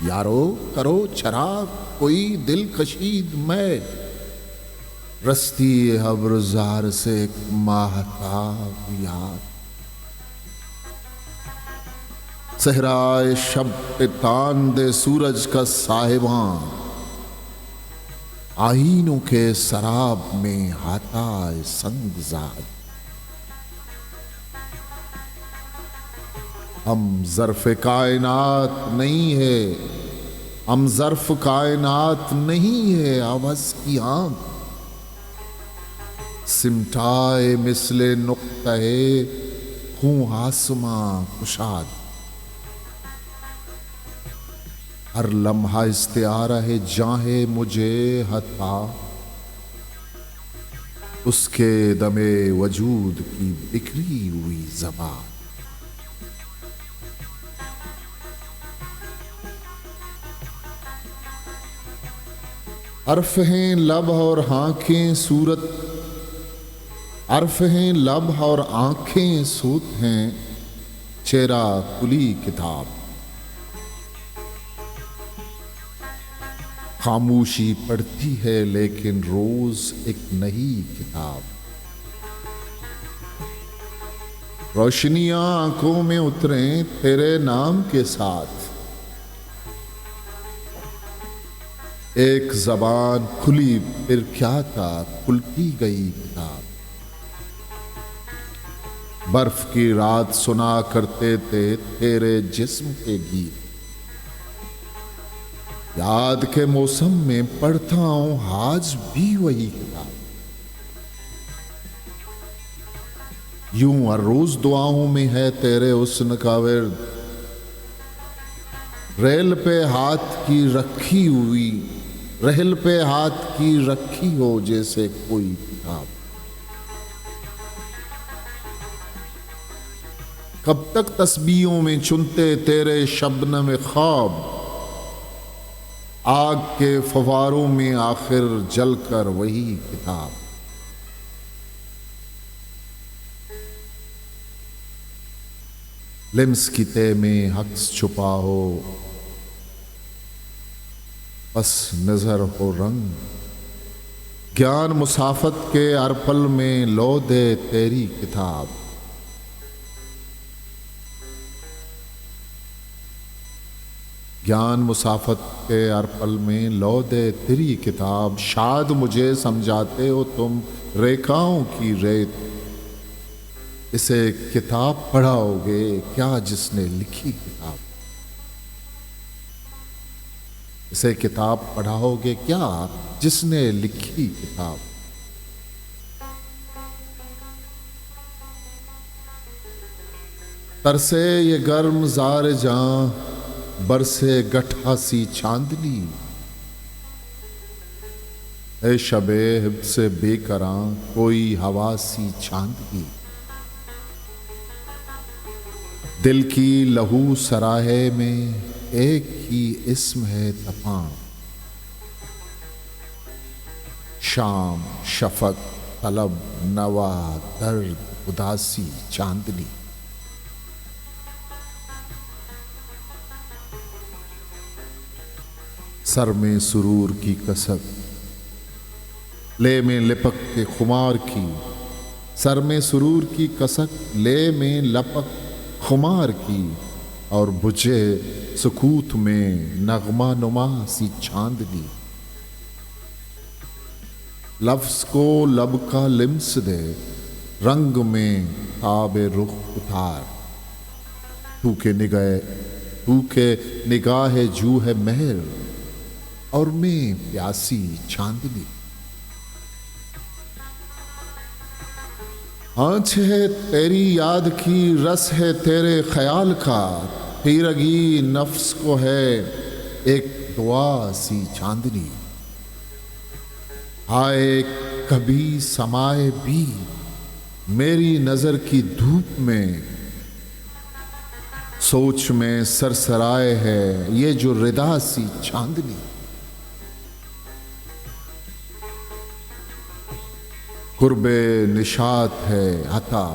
یارو کرو چراغ کوئی دل کشید میں، رستی ابرزار سے ایک ماہتاب یاد، صحرائے شب پہ تان دے سورج کا صاحباں، آئینوں کے سراب میں ہاتائے سنگ زاد، ہم ظرف کائنات نہیں ہے، ہم ظرف کائنات نہیں ہے، عوض کی آنکھ سمٹائے مثل نقطہ خوں آسماں کشاد، ہر لمحہ استعارہ ہے جاں ہے مجھے عطا، اس کے دم وجود کی بکھری ہوئی زبان، عرف ہیں لب اور آنکھیں صورت، عرف ہیں لب اور آنکھیں صوت ہیں، چہرہ کھلی کتاب، خاموشی پڑھتی ہے لیکن روز ایک نئی کتاب، روشنیاں آنکھوں میں اتریں تیرے نام کے ساتھ، ایک زبان کھلی پھر کیا تھا کھلتی گئی کتاب، برف کی رات سنا کرتے تھے تیرے جسم کے گیت، یاد کے موسم میں پڑھتا ہوں آج بھی وہی کتاب، یوں ہر روز دعاؤں میں ہے تیرے حسن کا ورد، ریل پہ ہاتھ کی رکھی ہوئی، ریل پہ ہاتھ کی رکھی ہو جیسے کوئی کتاب، کب تک تسبیحوں میں چنتے تیرے شبنم خواب، آگ کے فواروں میں آخر جل کر وہی کتاب، لمس کی تہ میں حقص چھپا ہو، پس نظر ہو رنگ، گیان مسافت کے ہر پل میں لو دے تیری کتاب، گیان مسافت کے ہر پل میں لو دے تیری کتاب، شاد مجھے سمجھاتے ہو تم ریکھاؤں کی ریت، اسے کتاب پڑھاؤ گے کیا جس نے لکھی کتاب، اسے کتاب پڑھاؤ گے کیا جس نے لکھی کتاب، ترسے یہ گرم زار جاں برسے گٹھا سی چاندنی، اے شب حب سے بے کراں کوئی ہوا سی چاندنی، دل کی لہو سراہے میں ایک ہی اسم ہے تپاں، شام شفق طلب نوا درد اداسی چاندنی، سر میں سرور کی کسک لے میں لپک کے خمار کی، سر میں سرور کی کسک لے میں لپک خمار کی، اور بجھے سکوت میں نغمہ نما سی چاندنی، لفظ کو لب کا لمس دے رنگ میں تاب رخ اتار، تو کے نگاہ جو ہے مہر اور میں پیاسی چاندنی، آنچ ہے تیری یاد کی رس ہے تیرے خیال کا، تیرگی نفس کو ہے ایک دعا سی چاندنی، آئے کبھی سمائے بھی میری نظر کی دھوپ میں، سوچ میں سرسرائے ہے یہ جو ردا سی چاندنی، قرب نشاط ہے عطا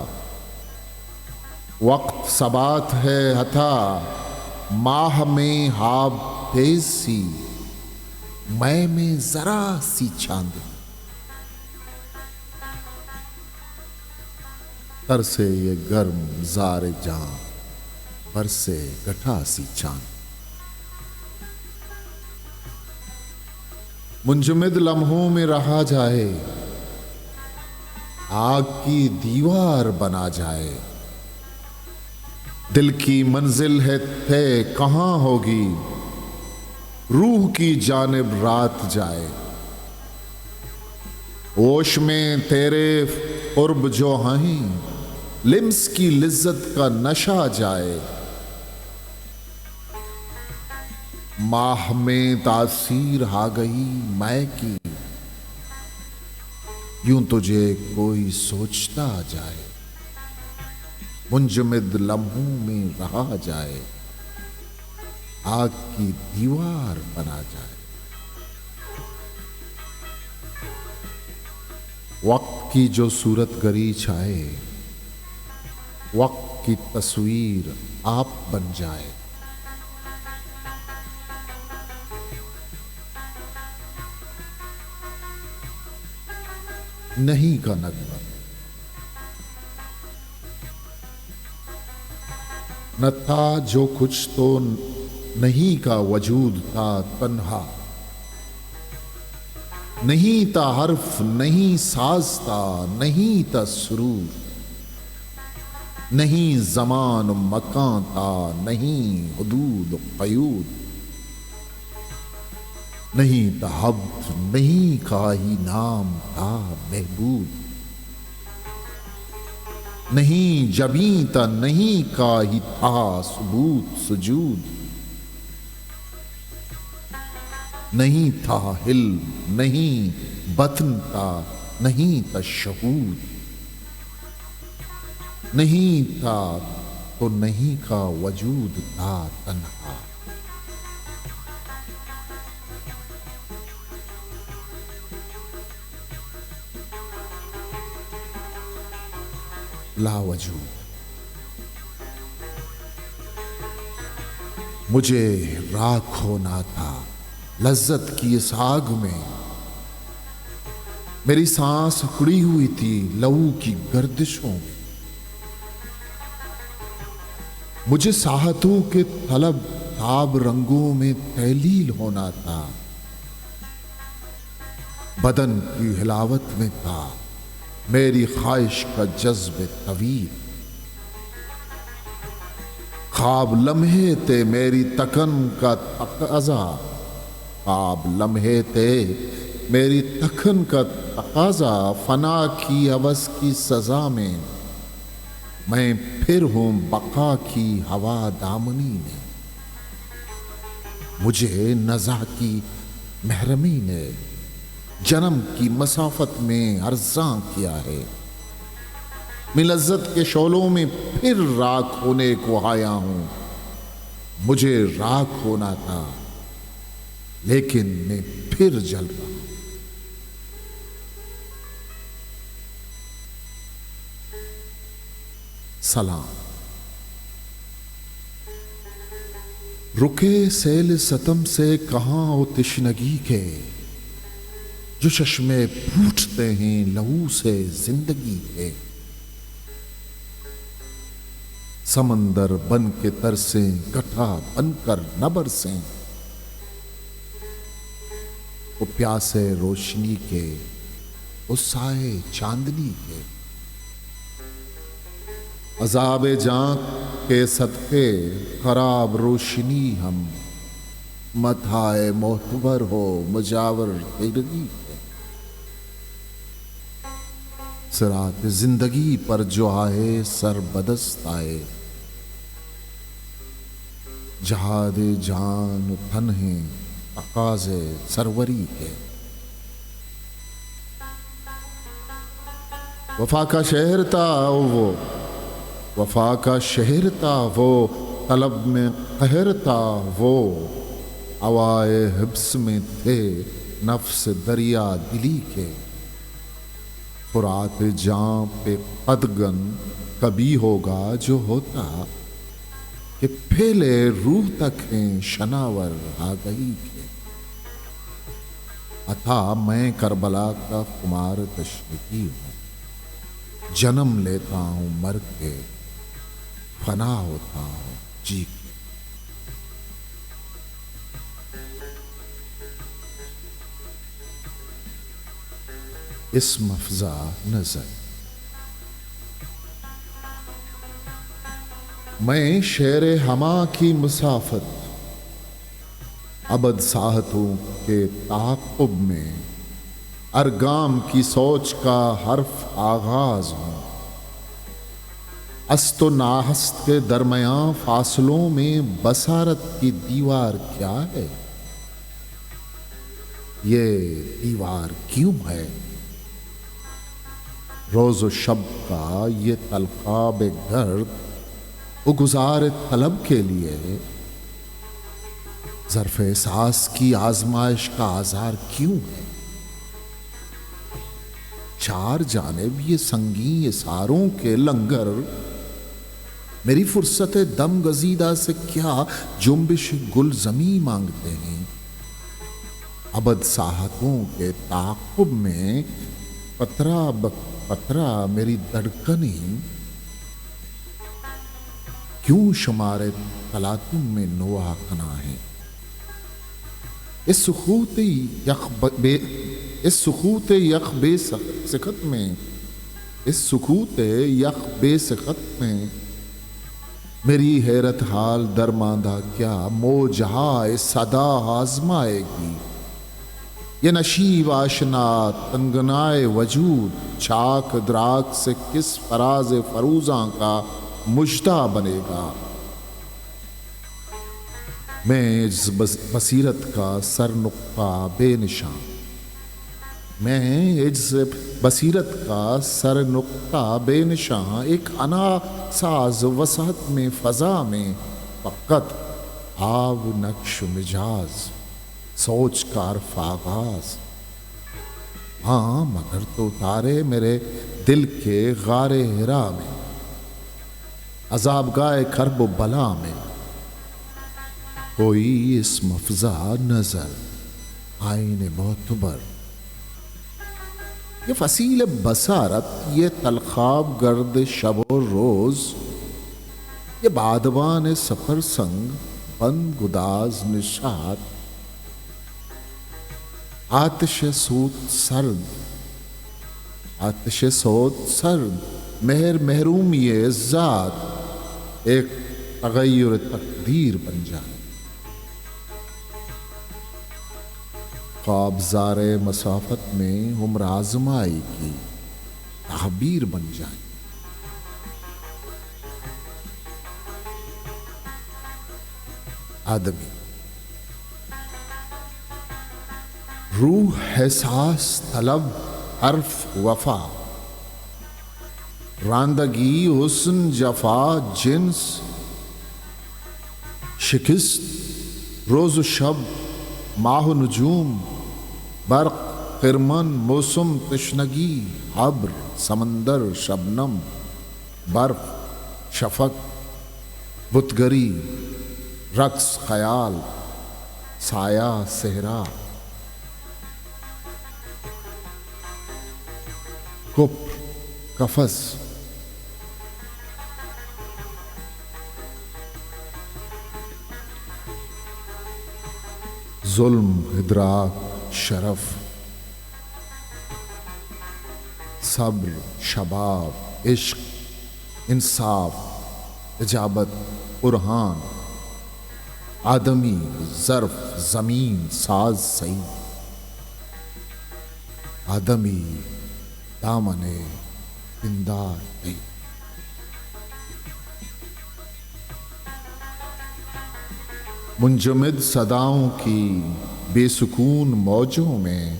وقت ثبات ہے عطا، ماہ میں ہاب تیز سی میں ذرا سی چاندنی، تر سے یہ گرم زار جاں برسے گٹھا سی چاند، منجمد لمحوں میں رہا جائے، آگ کی دیوار بنا جائے، دل کی منزل ہے طے کہاں ہوگی، روح کی جانب رات جائے، ہوش میں تیرے قرب جو ہیں، لمس کی لذت کا نشہ جائے، ماہ میں تاثیر آ گئی میں کی، یوں تجھے کوئی سوچتا جائے، منجمد لمحوں میں رہا جائے، آگ کی دیوار بنا جائے، وقت کی جو صورت گری چھائے، وقت کی تصویر آپ بن جائے، نہیں کا نغمہ نہ تھا جو کچھ تو نہیں کا وجود تھا تنہا، نہیں تھا حرف نہیں ساز تھا، نہیں تھا سرور، نہیں زمان و مکان تھا، نہیں حدود و قیود، نہیں تھا حبد نہیں کا ہی نام تھا محبوب، نہیں جبیں تھا نہیں کا ہی تھا ثبوت سجود، نہیں تھا حلم نہیں بطن تھا، نہیں تھا شہود، نہیں تھا تو نہیں کا وجود تھا تنہا، لا وجود، مجھے راکھ ہونا تھا لذت کی اس آگ میں، میری سانس اکڑی ہوئی تھی لہو کی گردشوں میں، مجھے ساحتوں کے طلب تاب رنگوں میں تحلیل ہونا تھا، بدن کی ہلاوت میں تھا میری خواہش کا جذب طویل، خواب لمحے تھے میری تکن کا تقاضا، خواب لمحے تھے میری تکن کا تقاضا، فنا کی ہوس کی سزا میں میں پھر ہوں بقا کی ہوا دامنی میں، مجھے نزع کی محرمی نے جنم کی مسافت میں ارزاں کیا ہے، میں لذت کے شعلوں میں پھر راکھ ہونے کو آیا ہوں، مجھے راکھ ہونا تھا لیکن میں پھر جل رہا ہوں، سلام۔ رکے سیل ستم سے کہاں ہو تشنگی کے، جو چشمے پھوٹتے ہیں لہو سے زندگی کے، سمندر بن کے ترسیں گٹھا بن کر نہ برسیں، وہ پیاسے روشنی کے وہ سائے چاندنی کے، عذاب جاں کے صدقے خراب روشنی ہم، متھائے معتبر ہو مجاور تیرگی کے، صراط زندگی پر جو آئے سر بدست آئے، جہاد جان تن ہیں تقاضے سروری کے، وفا کا شہر تھا وہ، وفا کا شہر تھا وہ، طلب میں قہر تھا وہ، اوائے حبس میں تھے نفس دریا دلی کے، فرات جاں پہ قدغن کبھی ہوگا جو ہوتا، کہ پھیلے روح تک ہیں شناور آگہی کے، عطا میں کربلا کا خمار تشنگی ہوں، جنم لیتا ہوں مر کے، فنا ہوتا ہوں جی کے۔ اسم افزا نظر، میں شیر ہما کی مسافت، ابد ساحتوں کے تعاقب میں، ارگام کی سوچ کا حرف آغاز ہوں، است و ناہست کے درمیان فاصلوں میں بصارت کی دیوار کیا ہے؟ یہ دیوار کیوں ہے؟ روز و شب کا یہ تلخاب گرد گزار طلب کے لیے، ظرف احساس کی آزمائش کا آزار کیوں ہے؟ چار جانب یہ سنگین اثاروں کے لنگر، میری فرصت دم گزیدہ سے کیا جنبش گل زمیں مانگتے ہیں؟ ابد ساحتوں کے تعاقب میں قطرہ بقطرہ میری دھڑکنیں، کیوں شمار تلاطم میں نوا کنا ہے؟ اس سکوت یخ بے سخت میں، اس سکوت یخ بے سخت میں میری حیرت حال درماندہ کیا موجہائے صدا آزمائے گی؟ یہ نشیب آشنا تنگنائے وجود چاک دراک سے کس فراز فروزاں کا مجدہ بنے گا؟ میں اس بصیرت کا سر نقطہ بے نشان، میں اس بصیرت کا سر نقطہ بے نشان، ایک انا ساز وسعت میں فضا میں، فقط آب نقش مجاز سوچ کا عرف آغاز۔ ہاں مگر تو تارے میرے دل کے غار ہرا میں، عذاب گاہ کرب و بلا میں، کوئی اسم افزا نظر آئین معتبر۔ یہ فصیل بصارت، یہ تلخاب گرد شب و روز، یہ بادبان سفر سنگ بند گداز نشاط، آتش سود سرد، آتش سود سرد، مہر محرومی ذات، ایک تغیر تقدیر بن جائے، خواب زار مسافت میں عمر آزمائی کی تعبیر بن جائے۔ آدمی روح احساس طلب حرف وفا، راندگی حسن جفا جنس شکست، روز و شب ماہ و نجوم، برق خرمن موسم تشنگی، ابر سمندر شبنم، برف شفق، بتگری رقص خیال، سایہ صحرا، کفر قفس، ظلم ادراک شرف، صبر شباب عشق انصاف اجابت برہان، آدمی ظرف زمین ساز سعی، آدمی دامن پندار نہیں۔ منجمد صداؤں کی بے سکون موجوں میں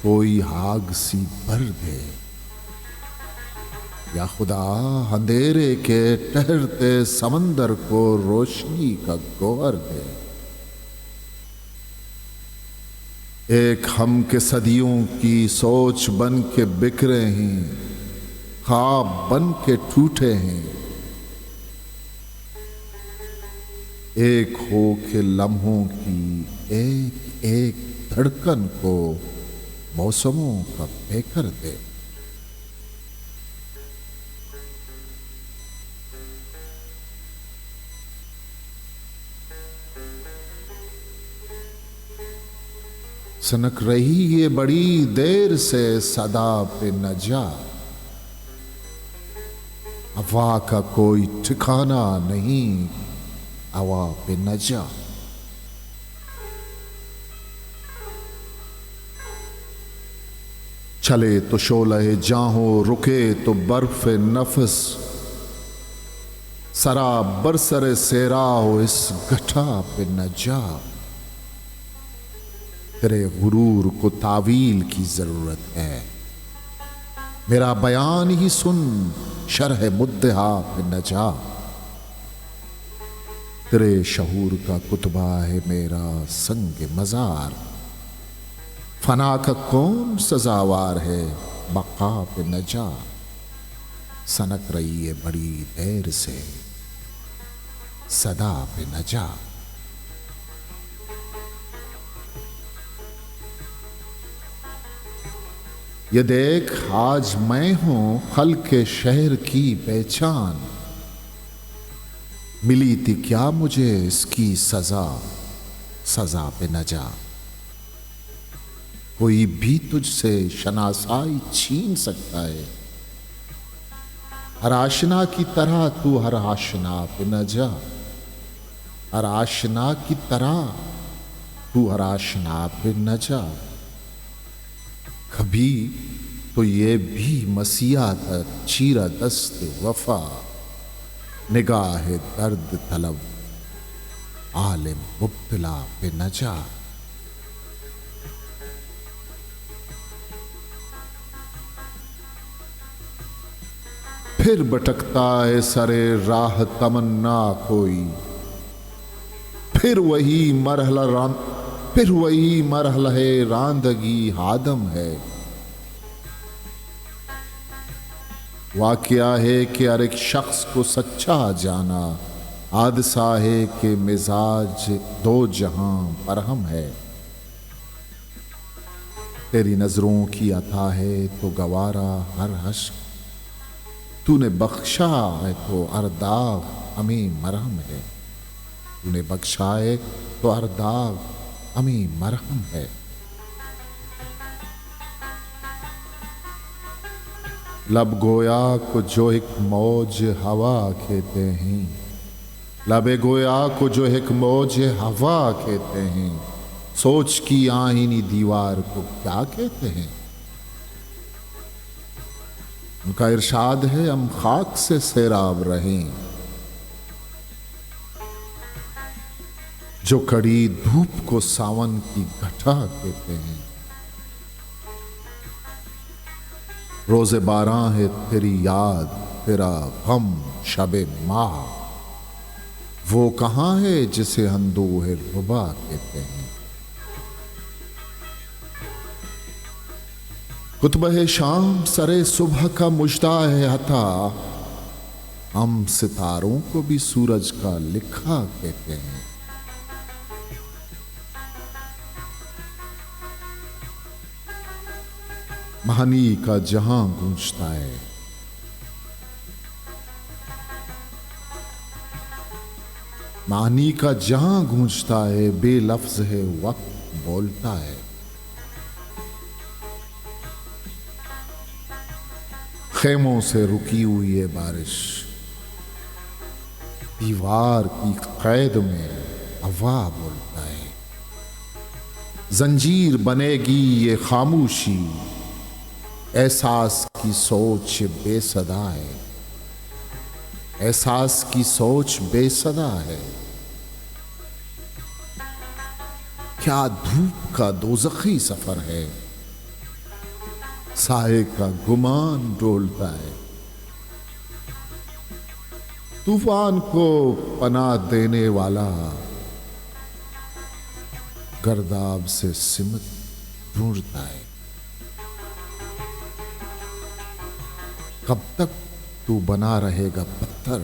کوئی آگ سی بھر دے، یا خدا اندھیرے کے ٹہرتے سمندر کو روشنی کا گوہر دے۔ ایک ہم کے صدیوں کی سوچ بن کے بکھرے ہیں، خواب بن کے ٹوٹے ہیں، ایک ہو کے لمحوں کی ایک ایک دھڑکن کو موسموں کا پیکر دے۔ سنک رہی یہ بڑی دیر سے صدا پہ نہ جا، ہوا کا کوئی ٹھکانہ نہیں، ہوا پہ نہ جا۔ چلے تو شعلہ جاں ہو، رکے تو برف نفس، سرا برسر سیرا ہو اس گٹھا پہ نہ جا۔ تیرے غرور کو تعویل کی ضرورت ہے، میرا بیان ہی سن، شرح مدعا پہ نہ جا۔ تیرے شعور کا کتبہ ہے میرا سنگ مزار، فنا کا کون سزاوار ہے، بقا پہ نہ جا۔ سنک رہی ہے بڑی دیر سے صدا پہ نہ جا۔ یہ دیکھ آج میں ہوں خلق شہر کی پہچان، ملی تھی کیا مجھے اس کی سزا، سزا پہ نہ جا۔ کوئی بھی تجھ سے شناسائی چھین سکتا ہے، ہر آشنا کی طرح تو ہر آشنا پہ نہ جا۔ ہر آشنا کی طرح تو ہر آشنا پہ نہ جا۔ کبھی تو یہ بھی مسیحا تھا چیرہ دست وفا، نگاہ درد طلب عالم مبتلا پہ نہ جا۔ پھر بھٹکتا ہے سرے راہ تمنا کوئی، پھر وہی مرحلہ راندگی ہادم ہے۔ واقعہ ہے کہ ہر ایک شخص کو سچا جانا، حادثہ ہے کہ مزاج دو جہاں برہم ہے۔ تیری نظروں کی عطا ہے تو گوارا ہر حشر، تو نے بخشا ہے تو ہر داغ ہمیں مرہم ہے۔ تو نے بخشا ہے تو ہر داغ ہمیں مرہم ہے۔ لب گویا کو جو ایک موج ہوا کہتے ہیں، لب گویا کو جو ایک موج ہوا کہتے ہیں، سوچ کی آئینی دیوار کو کیا کہتے ہیں۔ ان کا ارشاد ہے ہم خاک سے سیراب رہیں، جو کڑی دھوپ کو ساون کی گھٹا کہتے ہیں۔ روز باران ہے تیری یاد، تیرا غم شب ماہ، وہ کہاں ہے جسے اندوہ ربا کہتے ہیں۔ خطبہ شام سرے صبح کا مژدہ ہے عطا، ہم ستاروں کو بھی سورج کا لکھا کہتے ہیں۔ معنی کا جہاں گونجتا ہے، معنی کا جہاں گونجتا ہے، بے لفظ ہے وقت بولتا ہے۔ خیموں سے رکی ہوئی ہے بارش، دیوار کی قید میں ہوا بولتا ہے۔ زنجیر بنے گی یہ خاموشی، احساس کی سوچ بے صدا ہے، احساس کی سوچ بے صدا ہے۔ کیا دھوپ کا دوزخی سفر ہے، سائے کا گمان ڈولتا ہے۔ طوفان کو پناہ دینے والا گرداب سے سمت ڈھونڈتا ہے۔ کب تک تو بنا رہے گا پتھر،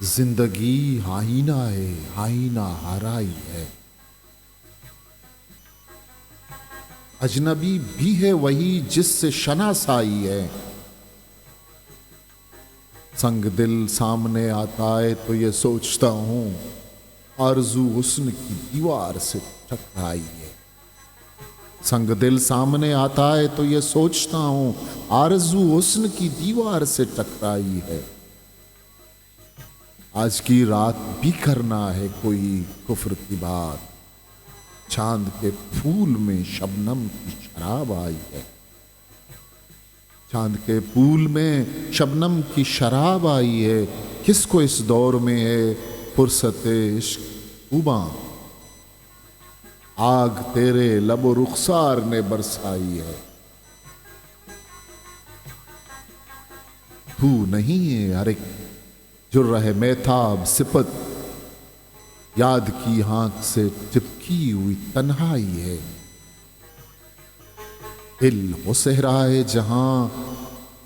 زندگی آئینہ ہے، آئینہ ہرائی ہے، اجنبی بھی ہے وہی جس سے شناسائی ہے، سنگ دل سامنے آتا ہے تو یہ سوچتا ہوں آرزو حسن کی دیوار سے ٹکرائی ہے، سنگ دل سامنے آتا ہے تو یہ سوچتا ہوں آرزو حسن کی دیوار سے ٹکرائی ہے، آج کی رات بھی کرنا ہے کوئی کفر کی بات، چاند کے پھول میں شبنم کی شراب آئی ہے، چاند کے پھول میں شبنم کی شراب آئی ہے، کس کو اس دور میں ہے فرصت عشق خوباں، آگ تیرے لب و رخسار نے برسائی ہے، تو نہیں ہے ہر ایک جرح میتاب صفت، یاد کی آنکھ سے چپکی ہوئی تنہائی ہے، دل ہو صحرائے جہاں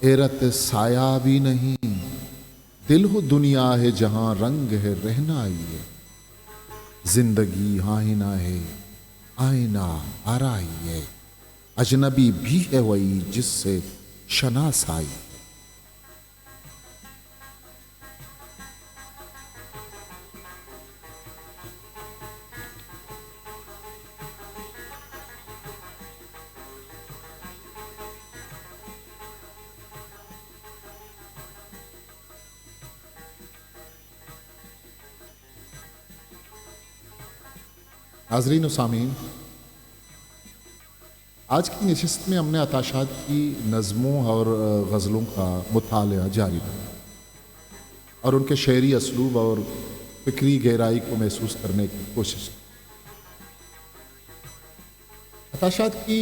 حیرت سایہ بھی نہیں، دل ہو دنیا ہے جہاں رنگ ہے رہنائی ہے، زندگی آئینہ ہے، آئینہ آرائی ہے، اجنبی بھی ہے وہی جس سے شناسائی ہے۔ ناظرین و سامعین، آج کی نشست میں ہم نے عطاشات کی نظموں اور غزلوں کا مطالعہ جاری رکھا اور ان کے شعری اسلوب اور فکری گہرائی کو محسوس کرنے کی کوشش کی۔ عطاشات کی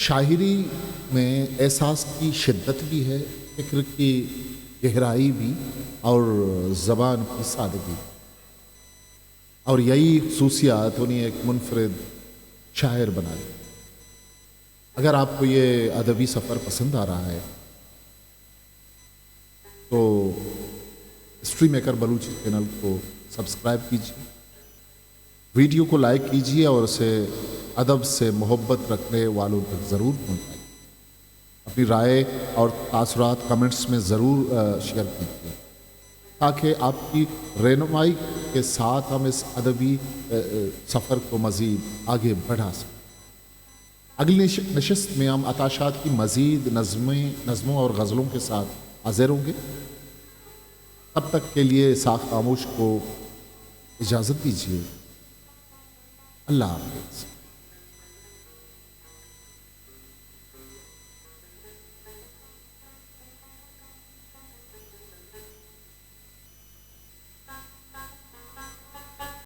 شاعری میں احساس کی شدت بھی ہے، فکر کی گہرائی بھی اور زبان کی سادگی، اور یہی خصوصیات انہیں ایک منفرد شاعر بنا دی۔ اگر آپ کو یہ ادبی سفر پسند آ رہا ہے تو ہسٹری میکر بلوچی چینل کو سبسکرائب کیجیے، ویڈیو کو لائک کیجیے اور اسے ادب سے محبت رکھنے والوں تک ضرور پہنچائیے، اپنی رائے اور تاثرات کمنٹس میں ضرور شیئر کیجیے تاکہ آپ کی رہنمائی کے ساتھ ہم اس ادبی سفر کو مزید آگے بڑھا سکیں۔ اگلی نشست میں ہم عطاشات کی مزید نظموں اور غزلوں کے ساتھ حاضر ہوں گے۔ تب تک کے لیے ساکھ خاموش کو اجازت دیجیے۔ اللہ حافظ۔